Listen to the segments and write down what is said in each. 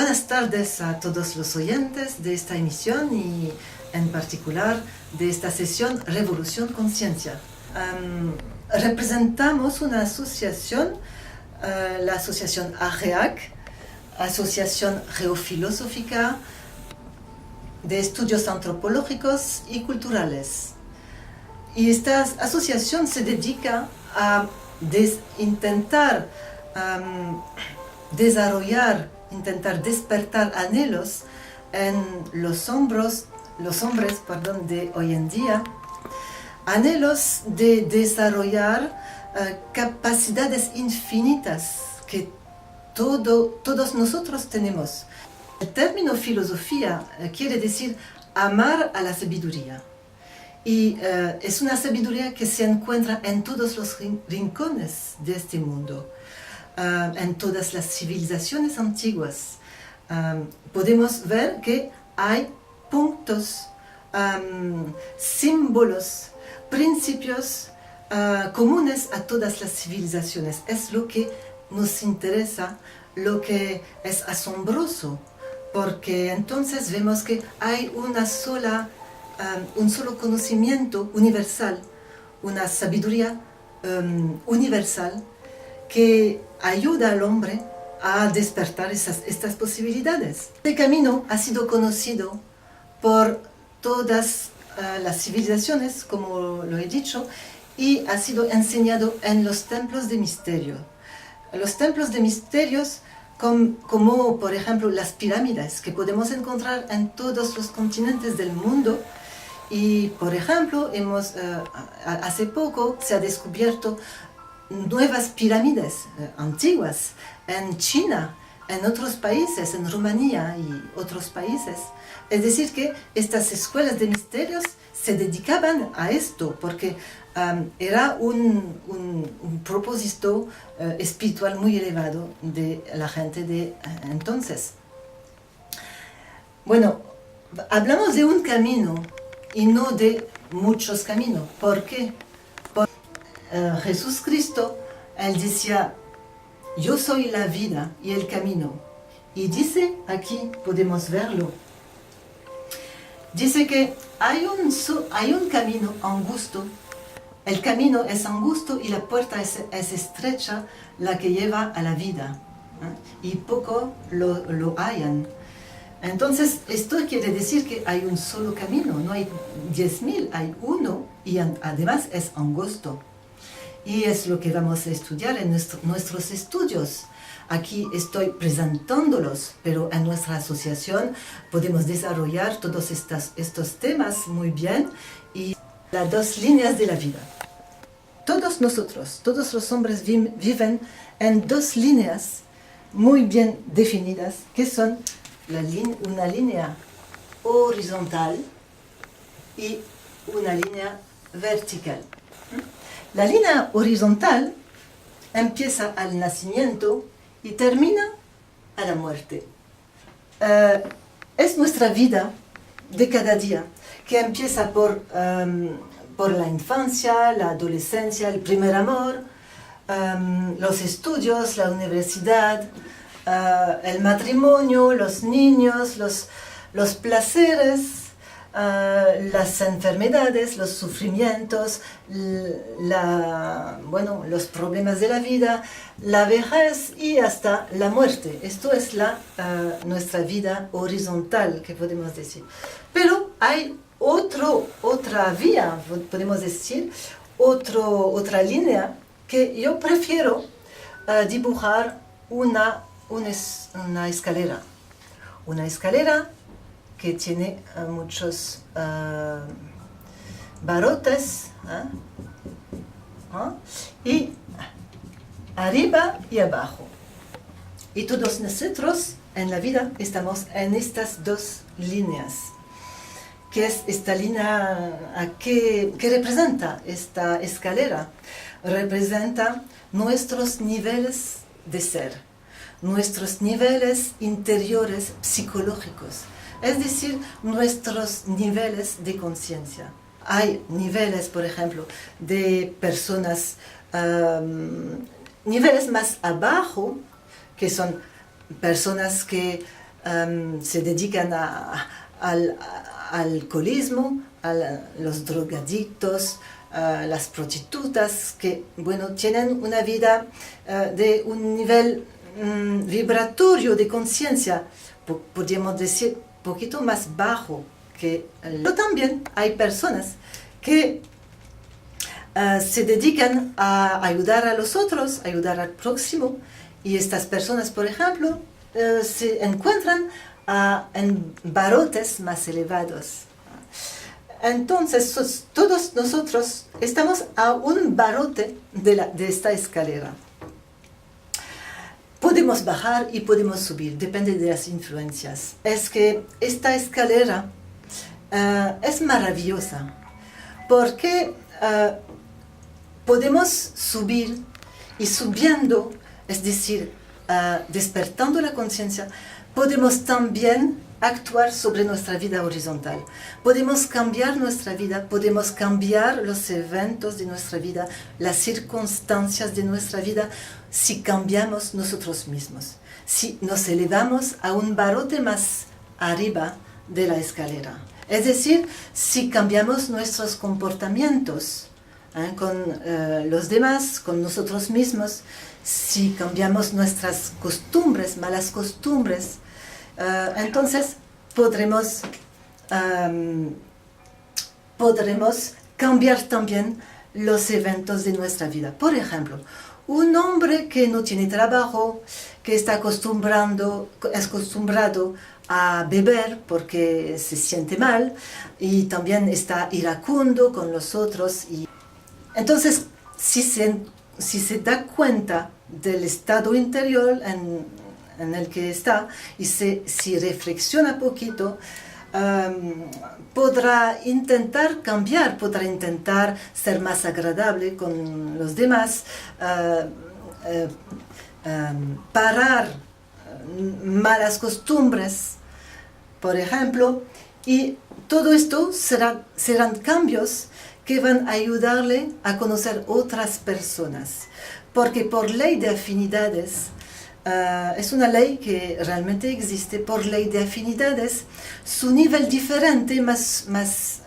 Buenas tardes a todos los oyentes de esta emisión y en particular de esta sesión Revolución Conciencia. Representamos una asociación, la asociación AGEAC, Asociación Geofilosófica de Estudios Antropológicos y Culturales. Y esta asociación se dedica a intentar desarrollar, intentar despertar anhelos en los hombres de hoy en día, anhelos de desarrollar capacidades infinitas que todos nosotros tenemos. El término filosofía quiere decir amar a la sabiduría. Y es una sabiduría que se encuentra en todos los rincones de este mundo, en todas las civilizaciones antiguas. Podemos ver que hay puntos, símbolos, principios comunes a todas las civilizaciones. Es lo que nos interesa, lo que es asombroso, porque entonces vemos que hay un solo conocimiento universal, una sabiduría universal que ayuda al hombre a despertar estas posibilidades. Este camino ha sido conocido por todas las civilizaciones, como lo he dicho, y ha sido enseñado en los templos de misterio. Los templos de misterios, como por ejemplo las pirámides, que podemos encontrar en todos los continentes del mundo. Y por ejemplo, hace poco se ha descubierto nuevas pirámides antiguas en China, en otros países, en Rumanía y otros países. Es decir, que estas escuelas de misterios se dedicaban a esto, porque era un propósito espiritual muy elevado de la gente de entonces. Bueno, hablamos de un camino y no de muchos caminos. ¿Por qué? Porque Jesús Cristo, Él decía, yo soy la vida y el camino. Y dice, aquí podemos verlo, dice que hay un camino angosto. El camino es angosto y la puerta es estrecha, la que lleva a la vida. Y poco lo hayan. Entonces, esto quiere decir que hay un solo camino, no hay 10.000, hay uno y además es angosto. Y es lo que vamos a estudiar en nuestros estudios. Aquí estoy presentándolos, pero en nuestra asociación podemos desarrollar todos estos temas muy bien y las dos líneas de la vida. Todos nosotros, todos los hombres viven en dos líneas muy bien definidas, que son una línea horizontal y una línea vertical. La línea horizontal empieza al nacimiento y termina a la muerte. Es nuestra vida de cada día, que empieza por la infancia, la adolescencia, el primer amor, los estudios, la universidad, el matrimonio, los niños, los placeres, las enfermedades, los sufrimientos, los problemas de la vida, la vejez y hasta la muerte. Esto es nuestra vida horizontal, que podemos decir. Pero hay otra vía, podemos decir, otra línea que yo prefiero dibujar una escalera. Una escalera que tiene muchos barrotes, y arriba y abajo. Y todos nosotros en la vida estamos en estas dos líneas. ¿Qué es esta línea? ¿Qué representa esta escalera? Representa nuestros niveles de ser, nuestros niveles interiores psicológicos, es decir, nuestros niveles de conciencia. Hay niveles, por ejemplo, de personas, niveles más abajo, que son personas que se dedican al alcoholismo, a los drogadictos, las prostitutas, que bueno, tienen una vida de un nivel vibratorio de conciencia, podríamos decir, un poquito más bajo que... Pero también hay personas que se dedican a ayudar a los otros, ayudar al próximo, y estas personas, por ejemplo, se encuentran en barotes más elevados. Entonces, todos nosotros estamos a un barote de esta escalera. Podemos bajar y podemos subir, depende de las influencias. Es que esta escalera es maravillosa, porque podemos subir, y subiendo, es decir, despertando la conciencia, podemos también actuar sobre nuestra vida horizontal. Podemos cambiar nuestra vida, podemos cambiar los eventos de nuestra vida, las circunstancias de nuestra vida, si cambiamos nosotros mismos, si nos elevamos a un barote más arriba de la escalera. Es decir, si cambiamos nuestros comportamientos con los demás, con nosotros mismos, si cambiamos nuestras costumbres, malas costumbres, entonces podremos cambiar también los eventos de nuestra vida. Por ejemplo, un hombre que no tiene trabajo, que está acostumbrado a beber porque se siente mal y también está iracundo con los otros. Entonces, si se da cuenta del estado interior en el que está y si reflexiona poquito, podrá intentar cambiar, podrá intentar ser más agradable con los demás, parar malas costumbres, por ejemplo, y todo esto serán cambios que van a ayudarle a conocer otras personas, porque por ley de afinidades, es una ley que realmente existe, por ley de afinidades, su nivel diferente, más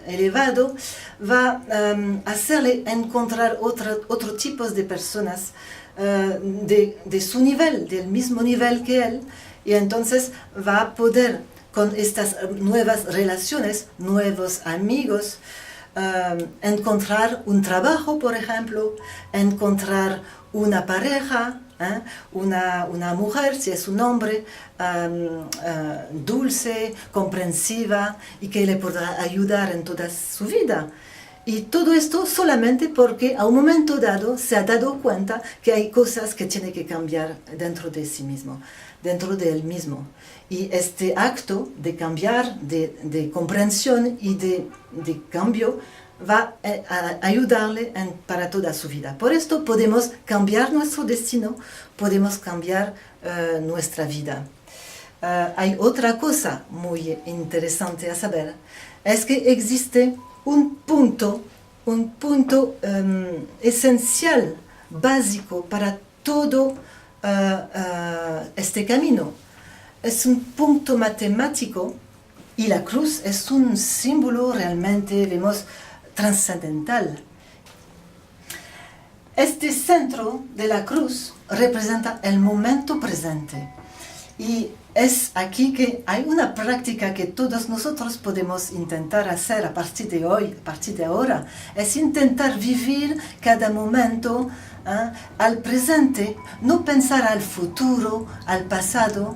elevado, va a hacerle encontrar otro tipo de personas de su nivel, del mismo nivel que él, y entonces va a poder con estas nuevas relaciones, nuevos amigos, encontrar un trabajo, por ejemplo, encontrar una pareja, una mujer, si es un hombre, dulce, comprensiva y que le podrá ayudar en toda su vida. Y todo esto solamente porque a un momento dado se ha dado cuenta que hay cosas que tiene que cambiar dentro de sí mismo, dentro de él mismo. Y este acto de cambiar, de comprensión y de cambio, va a ayudarle para toda su vida. Por esto podemos cambiar nuestro destino, podemos cambiar nuestra vida. Hay otra cosa muy interesante a saber, es que existe un punto esencial, básico para todo este camino. Es un punto matemático y la cruz es un símbolo realmente, vemos, trascendental. Este centro de la cruz representa el momento presente y es aquí que hay una práctica que todos nosotros podemos intentar hacer a partir de hoy, a partir de ahora, es intentar vivir cada momento al presente, no pensar al futuro, al pasado,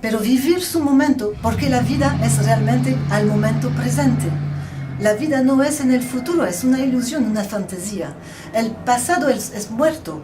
pero vivir su momento, porque la vida es realmente al momento presente. La vida no es en el futuro, es una ilusión, una fantasía. El pasado es muerto.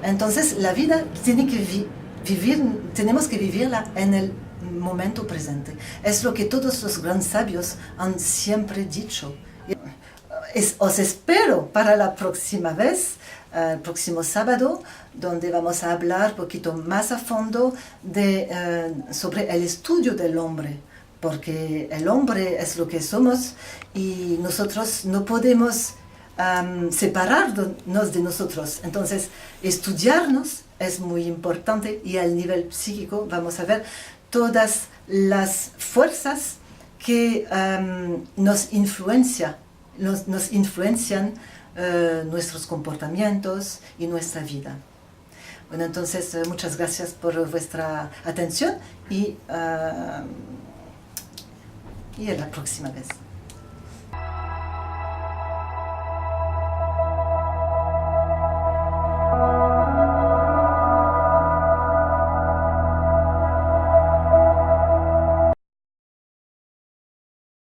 Entonces la vida tiene que tenemos que vivirla en el momento presente. Es lo que todos los grandes sabios han siempre dicho. Os espero para la próxima vez, el próximo sábado, donde vamos a hablar un poquito más a fondo sobre el estudio del hombre. Porque el hombre es lo que somos y nosotros no podemos separarnos de nosotros. Entonces, estudiarnos es muy importante, y al nivel psíquico vamos a ver todas las fuerzas que nos influencian nuestros comportamientos y nuestra vida. Bueno, entonces muchas gracias por vuestra atención y a la próxima vez.